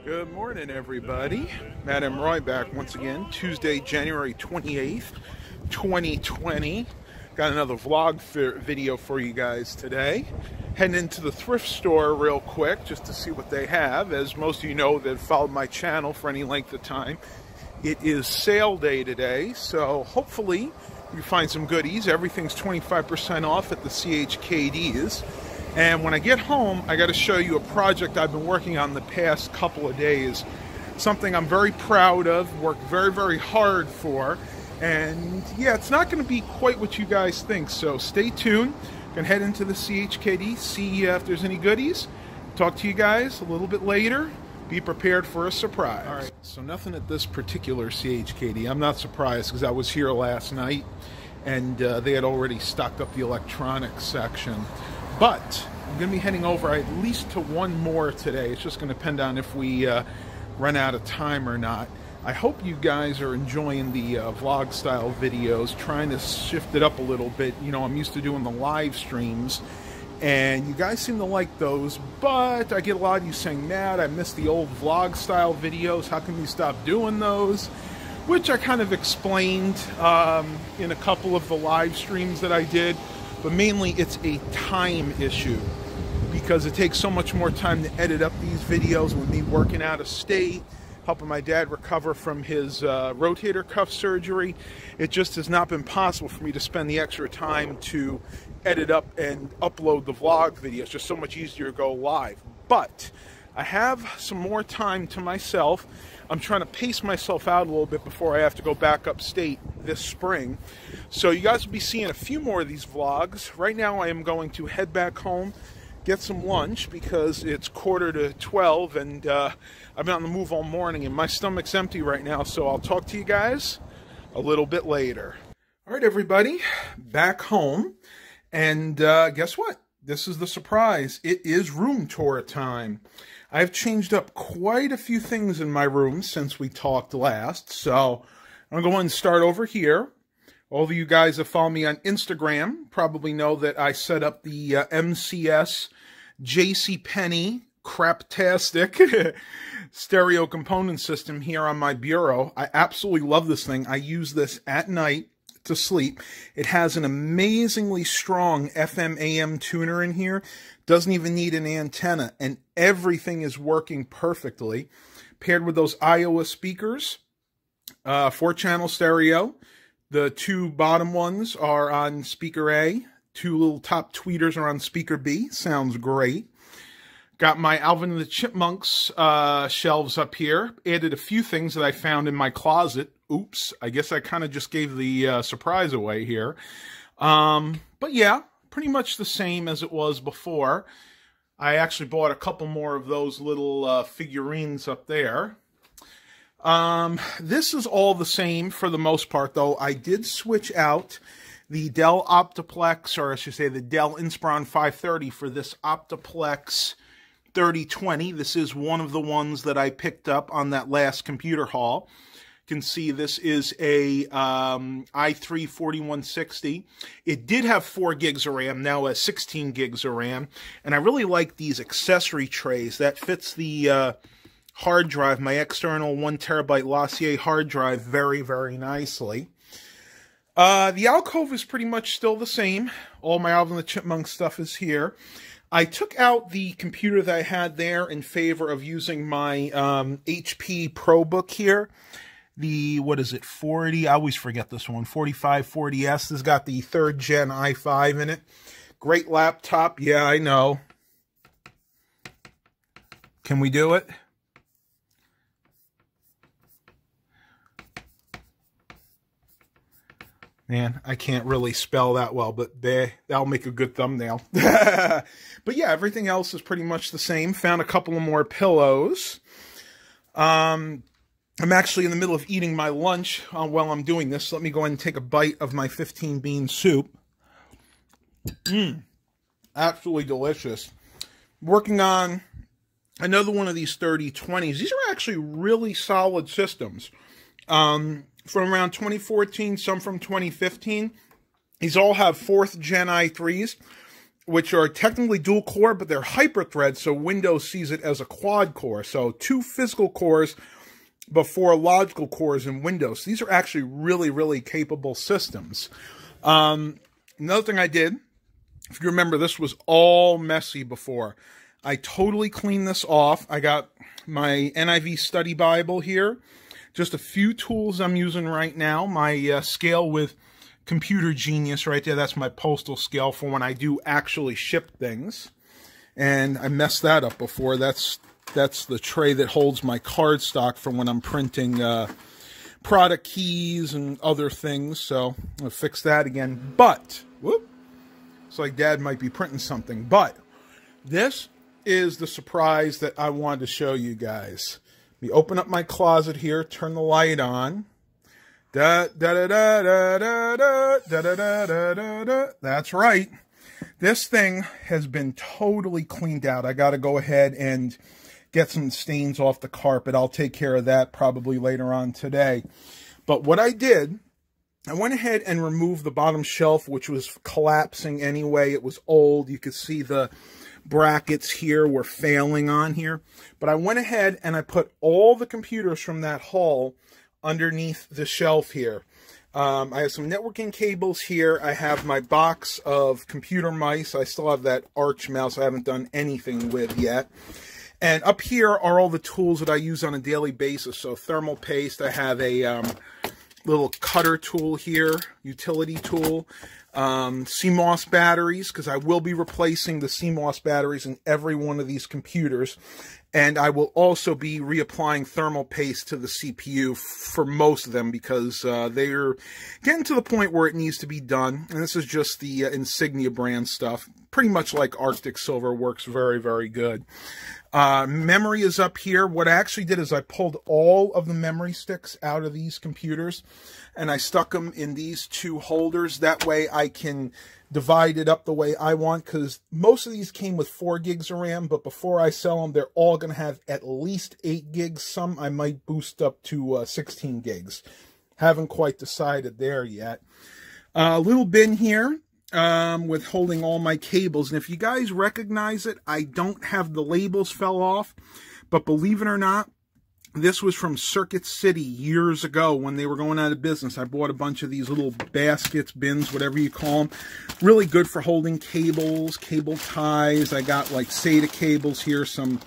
Good morning, everybody. Madam Roy back once again. Tuesday, January 28th, 2020. Got another vlog video for you guys today. Heading into the thrift store real quick just to see what they have. As most of you know that have followed my channel for any length of time, it is sale day today, so hopefully you find some goodies. Everything's 25% off at the CHKDs. And when I get home, I got to show you a project I've been working on the past couple of days. Something I'm very proud of, worked very, very hard for. And yeah, it's not going to be quite what you guys think, so stay tuned. Gonna head into the CHKD, see if there's any goodies. Talk to you guys a little bit later. Be prepared for a surprise. All right, so nothing at this particular CHKD. I'm not surprised because I was here last night and they had already stocked up the electronics section. But I'm going to be heading over at least to one more today. It's just going to depend on if we run out of time or not. I hope you guys are enjoying the vlog style videos, trying to shift it up a little bit. You know, I'm used to doing the live streams, and you guys seem to like those, but I get a lot of you saying, Matt, I miss the old vlog style videos. How can you stop doing those? Which I kind of explained in a couple of the live streams that I did. But mainly it's a time issue because it takes so much more time to edit up these videos with me working out of state, helping my dad recover from his rotator cuff surgery. It just has not been possible for me to spend the extra time to edit up and upload the vlog videos. It's just so much easier to go live. But I have some more time to myself. I'm trying to pace myself out a little bit before I have to go back upstate this spring. So you guys will be seeing a few more of these vlogs. Right now I am going to head back home, get some lunch because it's 11:45 and I've been on the move all morning and my stomach's empty right now. So I'll talk to you guys a little bit later. All right, everybody, back home. And guess what? This is the surprise. It is room tour time. I've changed up quite a few things in my room since we talked last, so I'm going to start over here. All of you guys that follow me on Instagram probably know that I set up the MCS JCPenney craptastic stereo component system here on my bureau. I absolutely love this thing. I use this at night to sleep. It has an amazingly strong FM AM tuner in here. Doesn't even need an antenna, and everything is working perfectly. Paired with those Iowa speakers, 4-channel stereo. The two bottom ones are on speaker A. Two little top tweeters are on speaker B. Sounds great. Got my Alvin and the Chipmunks shelves up here. Added a few things that I found in my closet. Oops, I guess I kind of just gave the surprise away here. But yeah, pretty much the same as it was before. I actually bought a couple more of those little figurines up there. This is all the same for the most part, though. I did switch out the Dell Optiplex, or I should say the Dell Inspiron 530 for this Optiplex 3020. This is one of the ones that I picked up on that last computer haul. You can see this is a i3 4160. It did have 4 gigs of RAM, now has 16 gigs of RAM. And I really like these accessory trays. That fits the hard drive, my external 1 terabyte Lossier hard drive, very, very nicely. The alcove is pretty much still the same. All my Alvin and the Chipmunk stuff is here. I took out the computer that I had there in favor of using my HP ProBook here. The, what is it, 40? I always forget this one, 4540S. This has got the 3rd gen i5 in it. Great laptop. Yeah, I know. Can we do it? Man, I can't really spell that well, but that'll make a good thumbnail. But yeah, everything else is pretty much the same. Found a couple of more pillows. I'm actually in the middle of eating my lunch while I'm doing this. So let me go ahead and take a bite of my 15-bean soup. Absolutely delicious. Working on another one of these 3020s. These are actually really solid systems. From around 2014, some from 2015. These all have 4th gen i3s. which are technically dual core, but they're hyper threads, so Windows sees it as a quad core. So 2 physical cores, but 4 logical cores in Windows. These are actually really, really capable systems. Another thing I did, if you remember, this was all messy before. I totally cleaned this off. I got my NIV study Bible here. Just a few tools I'm using right now. My scale with Computer Genius right there. That's my postal scale for when I do actually ship things. And I messed that up before. That's the tray that holds my card stock for when I'm printing product keys and other things. So I'll fix that again. But, whoop, it's like Dad might be printing something. But this is the surprise that I wanted to show you guys. Let me open up my closet here, turn the light on. That's right. This thing has been totally cleaned out. I got to go ahead and get some stains off the carpet. I'll take care of that probably later on today. But what I did, I went ahead and removed the bottom shelf, which was collapsing anyway. It was old. You could see the brackets here were failing on here. But I went ahead and I put all the computers from that haul underneath the shelf here. I have some networking cables here. I have my box of computer mice. I still have that Arch mouse I haven't done anything with yet. And up here are all the tools that I use on a daily basis. So thermal paste. I have a little cutter tool here, utility tool. CMOS batteries, because I will be replacing the CMOS batteries in every one of these computers. And I will also be reapplying thermal paste to the CPU for most of them because they're getting to the point where it needs to be done. And this is just the Insignia brand stuff. Pretty much like Arctic Silver, works very, very good. Memory is up here. What I actually did is I pulled all of the memory sticks out of these computers and I stuck them in these 2 holders. That way I can divide it up the way I want, because most of these came with 4 gigs of RAM, but before I sell them, they're all going to have at least 8 gigs. Some I might boost up to 16 gigs. Haven't quite decided there yet. A little bin here with holding all my cables. And if you guys recognize it, I don't have the labels fell off, but believe it or not, this was from Circuit City years ago when they were going out of business. I bought a bunch of these little baskets, bins, whatever you call them. Really good for holding cables, cable ties. I got like SATA cables here, some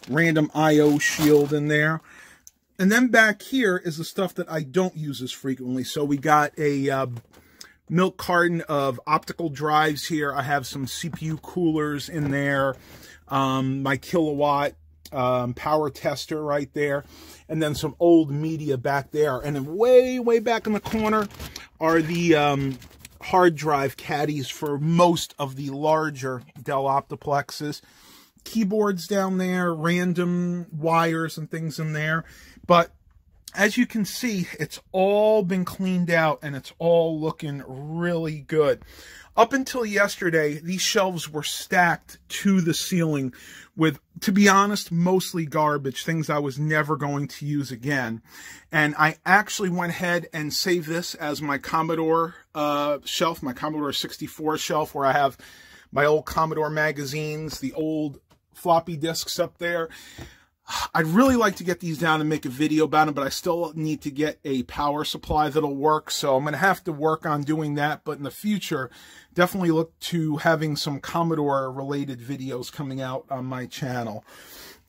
random I/O shield in there. And then back here is the stuff that I don't use as frequently. So we got a milk carton of optical drives here. I have some CPU coolers in there, my kilowatt power tester right there, and then some old media back there. And then way back in the corner are the hard drive caddies for most of the larger Dell Optiplexes. Keyboards down there, random wires and things in there. But as you can see, it's all been cleaned out and it's all looking really good. Up until yesterday, these shelves were stacked to the ceiling with, to be honest, mostly garbage, things I was never going to use again. And I actually went ahead and saved this as my Commodore shelf, my Commodore 64 shelf, where I have my old Commodore magazines, the old floppy disks up there. I'd really like to get these down and make a video about them, but I still need to get a power supply that'll work. So I'm going to have to work on doing that. But in the future, definitely look to having some Commodore related videos coming out on my channel.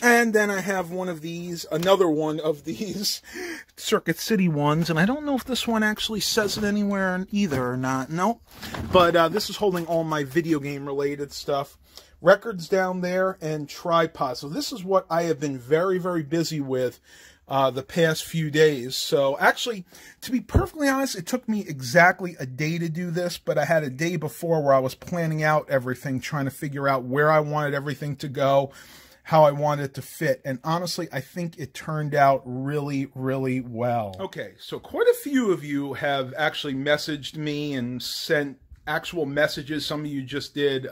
And then I have one of these, another one of these Circuit City ones. And I don't know if this one actually says it anywhere either or not. Nope. But this is holding all my video game related stuff. Records down there and tripod. So this is what I have been very, very busy with the past few days. So actually, to be perfectly honest, it took me exactly a day to do this, but I had a day before where I was planning out everything, trying to figure out where I wanted everything to go, how I wanted it to fit. And honestly, I think it turned out really, really well. Okay, so quite a few of you have actually messaged me and sent actual messages. Some of you just did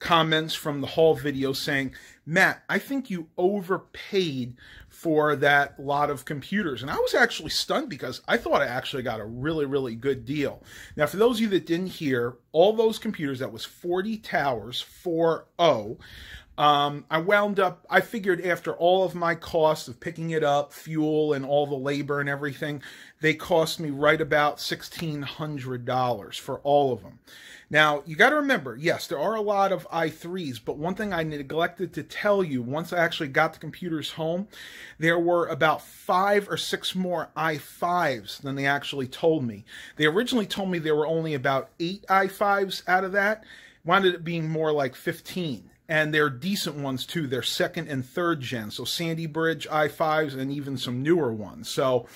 comments from the haul video saying, Matt, I think you overpaid for that lot of computers. And I was actually stunned because I thought I actually got a really, really good deal. Now, for those of you that didn't hear, all those computers, that was 40 towers, 40. I figured after all of my costs of picking it up, fuel and all the labor and everything, they cost me right about $1,600 for all of them. Now, you got to remember, yes, there are a lot of i3s, but one thing I neglected to tell you, once I actually got the computers home, there were about 5 or 6 more i5s than they actually told me. They originally told me there were only about 8 i5s out of that. Wound up being more like 15. And they're decent ones, too. They're 2nd and 3rd gen. So Sandy Bridge i5s and even some newer ones. So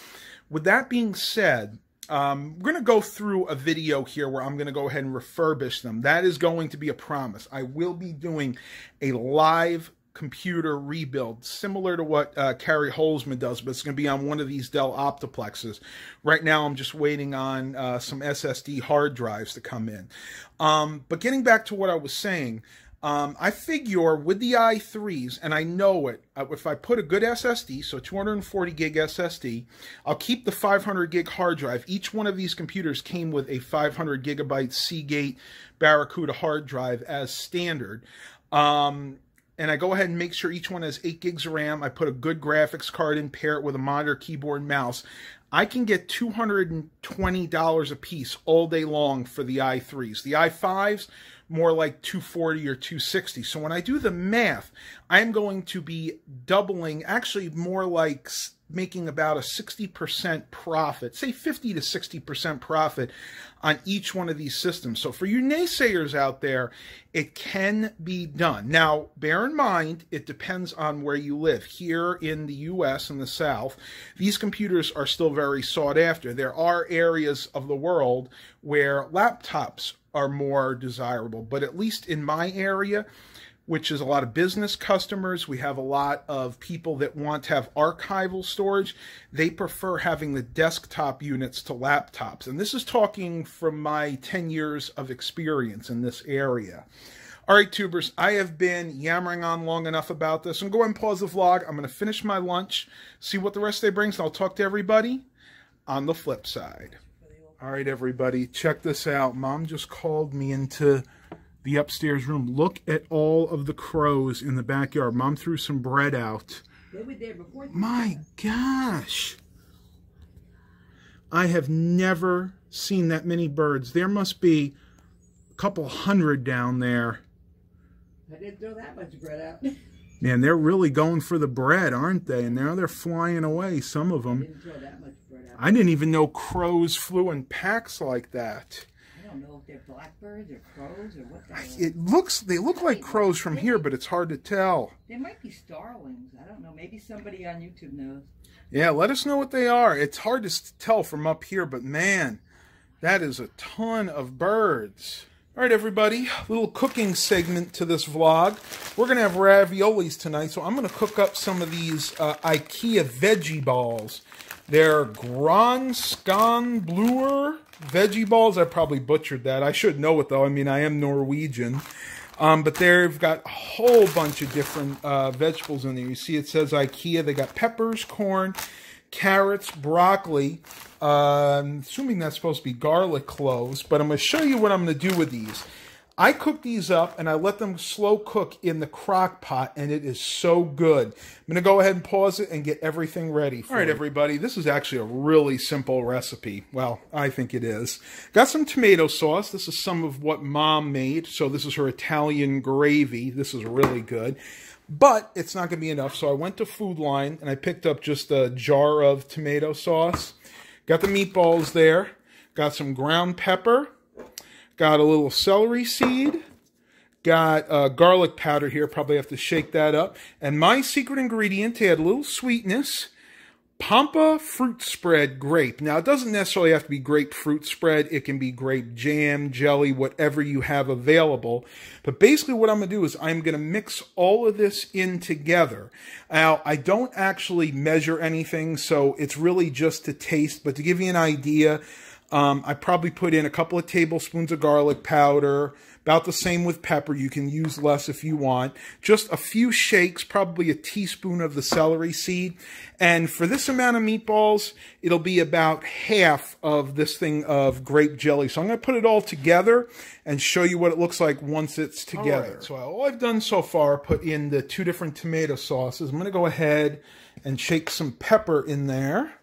with that being said, we're going to go through a video here where I'm going to go ahead and refurbish them. That is going to be a promise. I will be doing a live computer rebuild, similar to what Carrie Holzman does, but it's going to be on one of these Dell Optiplexes. Right now, I'm just waiting on some SSD hard drives to come in. But getting back to what I was saying, I figure with the i3s, and I know it, if I put a good SSD, so 240 gig SSD, I'll keep the 500 gig hard drive. Each one of these computers came with a 500 gigabyte Seagate Barracuda hard drive as standard. And I go ahead and make sure each one has 8 gigs of RAM. I put a good graphics card in, pair it with a monitor, keyboard, and mouse. I can get $220 a piece all day long for the i3s. The i5s, more like $240 or $260. So when I do the math, I'm going to be doubling, actually more like making about a 60% profit, say 50 to 60% profit on each one of these systems. So for you naysayers out there, it can be done. Now, bear in mind, it depends on where you live. Here in the U.S. in the South, these computers are still very sought after. There are areas of the world where laptops are more desirable, but at least in my area, which is a lot of business customers, we have a lot of people that want to have archival storage. They prefer having the desktop units to laptops. And this is talking from my 10 years of experience in this area. All right, tubers, I have been yammering on long enough about this. I'm going to go ahead and pause the vlog. I'm going to finish my lunch, see what the rest of the day brings, and I'll talk to everybody on the flip side. All right, everybody, check this out. Mom just called me into the upstairs room. Look at all of the crows in the backyard. Mom threw some bread out. They were there before. My gosh. I have never seen that many birds. There must be a couple hundred down there. I didn't throw that much bread out. Man, they're really going for the bread, aren't they? And now they're flying away, some of them. I didn't throw that much bread out. I didn't even know crows flew in packs like that. I don't know if they're blackbirds or crows or what They look like crows from here, but it's hard to tell. They might be starlings. I don't know. Maybe somebody on YouTube knows. Yeah, let us know what they are. It's hard to tell from up here, but man, that is a ton of birds. All right, everybody, little cooking segment to this vlog. We're going to have raviolis tonight, so I'm going to cook up some of these IKEA Veggie Balls. They're Grønnskanbløer Veggie Balls. I probably butchered that. I should know it, though. I mean, I am Norwegian. But they've got a whole bunch of different vegetables in there. You see it says IKEA. They got peppers, corn, carrots, broccoli. I'm assuming that's supposed to be garlic cloves, but I'm going to show you what I'm going to do with these. I cook these up and I let them slow cook in the crock pot, and it is so good. I'm going to go ahead and pause it and get everything ready. All right, everybody, this is actually a really simple recipe. Well, I think it is. Got some tomato sauce. This is some of what Mom made, so this is her Italian gravy. This is really good. But it's not going to be enough, so I went to Food Line and I picked up just a jar of tomato sauce. Got the meatballs there. Got some ground pepper. Got a little celery seed. Got garlic powder here. Probably have to shake that up. And my secret ingredient to add a little sweetness, Pampa fruit spread grape. Now, it doesn't necessarily have to be grapefruit spread. It can be grape jam, jelly, whatever you have available. But basically what I'm going to do is I'm going to mix all of this in together. Now, I don't actually measure anything, so it's really just to taste. But to give you an idea, I probably put in a couple of tablespoons of garlic powder, about the same with pepper. You can use less if you want. Just a few shakes, probably a teaspoon of the celery seed. And for this amount of meatballs, it'll be about half of this thing of grape jelly. So I'm going to put it all together and show you what it looks like once it's together. All right, so all I've done so far, put in the 2 different tomato sauces. I'm going to go ahead and shake some pepper in there.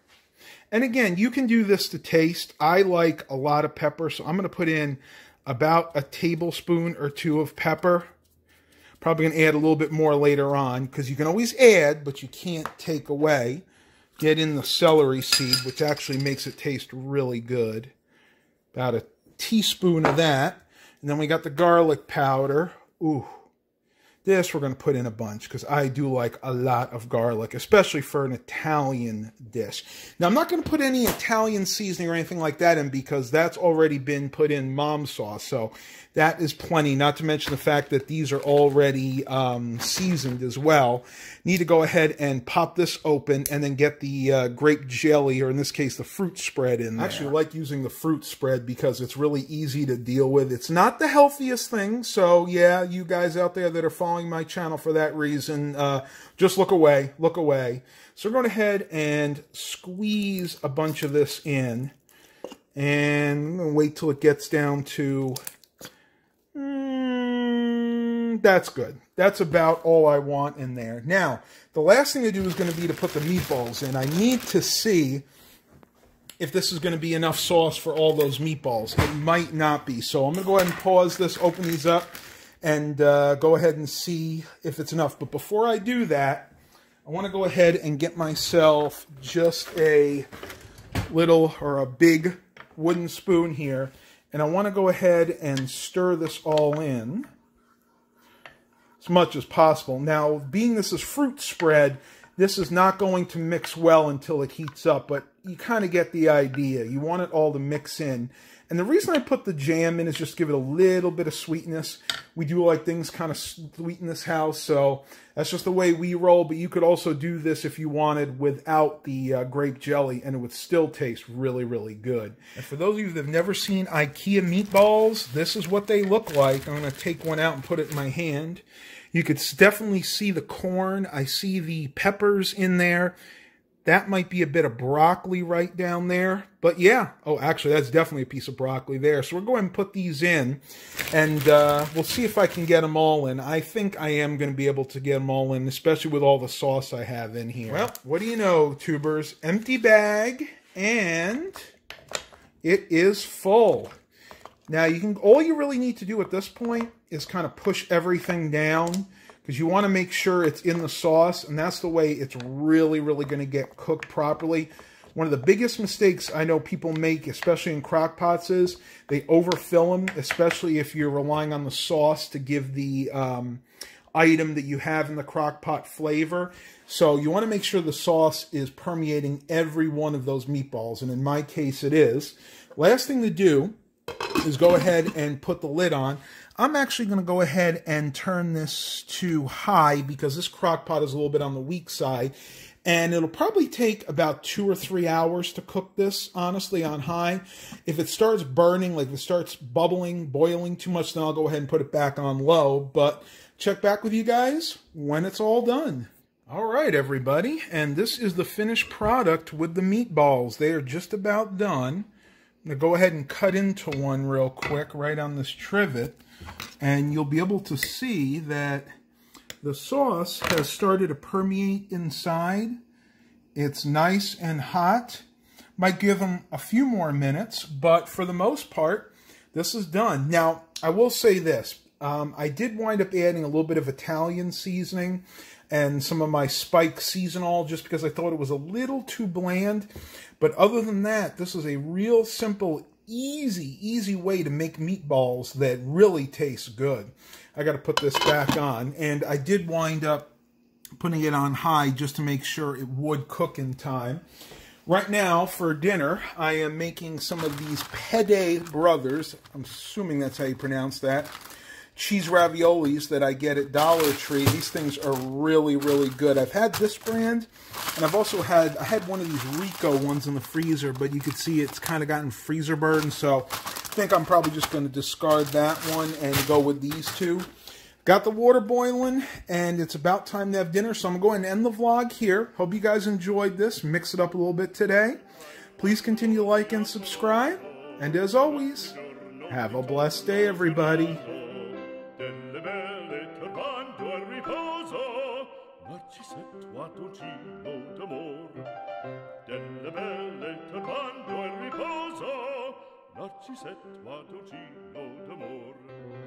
And again, you can do this to taste. I like a lot of pepper, so I'm going to put in about a tablespoon or 2 of pepper. Probably going to add a little bit more later on, because you can always add, but you can't take away. Get in the celery seed, which actually makes it taste really good. About a teaspoon of that. And then we got the garlic powder. Ooh. This we're going to put in a bunch because I do like a lot of garlic, especially for an Italian dish. Now, I'm not going to put any Italian seasoning or anything like that in because that's already been put in mom sauce. So that is plenty, not to mention the fact that these are already seasoned as well. Need to go ahead and pop this open and then get the grape jelly, or in this case, the fruit spread in there. I actually like using the fruit spread because it's really easy to deal with. It's not the healthiest thing, so yeah, you guys out there that are following my channel for that reason, just look away, look away. So we're going ahead and squeeze a bunch of this in, and I'm going to wait till it gets down to, that's good. That's about all I want in there. Now, the last thing to do is going to be to put the meatballs in. I need to see if this is going to be enough sauce for all those meatballs. It might not be, so I'm going to go ahead and pause this, open these up, and go ahead and see if it's enough. But before I do that, I want to go ahead and get myself just a little or a big wooden spoon here. And I want to go ahead and stir this all in as much as possible. Now, being this is fruit spread, this is not going to mix well until it heats up, but you kind of get the idea. You want it all to mix in. And the reason I put the jam in is just to give it a little bit of sweetness. We do like things kind of sweet in this house, so that's just the way we roll. But you could also do this if you wanted without the grape jelly, and it would still taste really, really good. And for those of you that have never seen IKEA meatballs, this is what they look like. I'm going to take one out and put it in my hand. You could definitely see the corn. I see the peppers in there. That might be a bit of broccoli right down there. But yeah, oh, actually, that's definitely a piece of broccoli there. So we'll go ahead and put these in, and we'll see if I can get them all in. I think I am going to be able to get them all in, especially with all the sauce I have in here. Well, what do you know, tubers? Empty bag, and it is full. Now, all you really need to do at this point is kind of push everything down, because you want to make sure it's in the sauce, and that's the way it's really, really going to get cooked properly. One of the biggest mistakes I know people make, especially in crock pots, is they overfill them, especially if you're relying on the sauce to give the item that you have in the crock pot flavor. So you want to make sure the sauce is permeating every one of those meatballs, and in my case it is. Last thing to do is go ahead and put the lid on. I'm actually going to go ahead and turn this to high because this crock pot is a little bit on the weak side. And it'll probably take about 2 or 3 hours to cook this, honestly, on high. If it starts burning, like if it starts bubbling, boiling too much, then I'll go ahead and put it back on low. But check back with you guys when it's all done. All right, everybody. And this is the finished product with the meatballs. They are just about done. I'm going to go ahead and cut into one real quick right on this trivet. And you'll be able to see that the sauce has started to permeate inside. It's nice and hot. Might give them a few more minutes, but for the most part, this is done. Now, I will say this. I did wind up adding a little bit of Italian seasoning and some of my spike seasonal just because I thought it was a little too bland. But other than that, this is a real simple, easy way to make meatballs that really taste good. I got to put this back on, and I did wind up putting it on high just to make sure it would cook in time. Right now, for dinner, I am making some of these Pede brothers. I'm assuming that's how you pronounce that. cheese raviolis that I get at Dollar Tree. These things are really, really good. I've had this brand, and I've also had, I had one of these Rico ones in the freezer, but you can see it's kind of gotten freezer burn, so I think I'm probably just going to discard that one and go with these two. Got the water boiling, and it's about time to have dinner, so I'm going to end the vlog here. Hope you guys enjoyed this. Mix it up a little bit today. Please continue to like and subscribe, and as always, have a blessed day, everybody. Ci set, ma dolcino d'amor.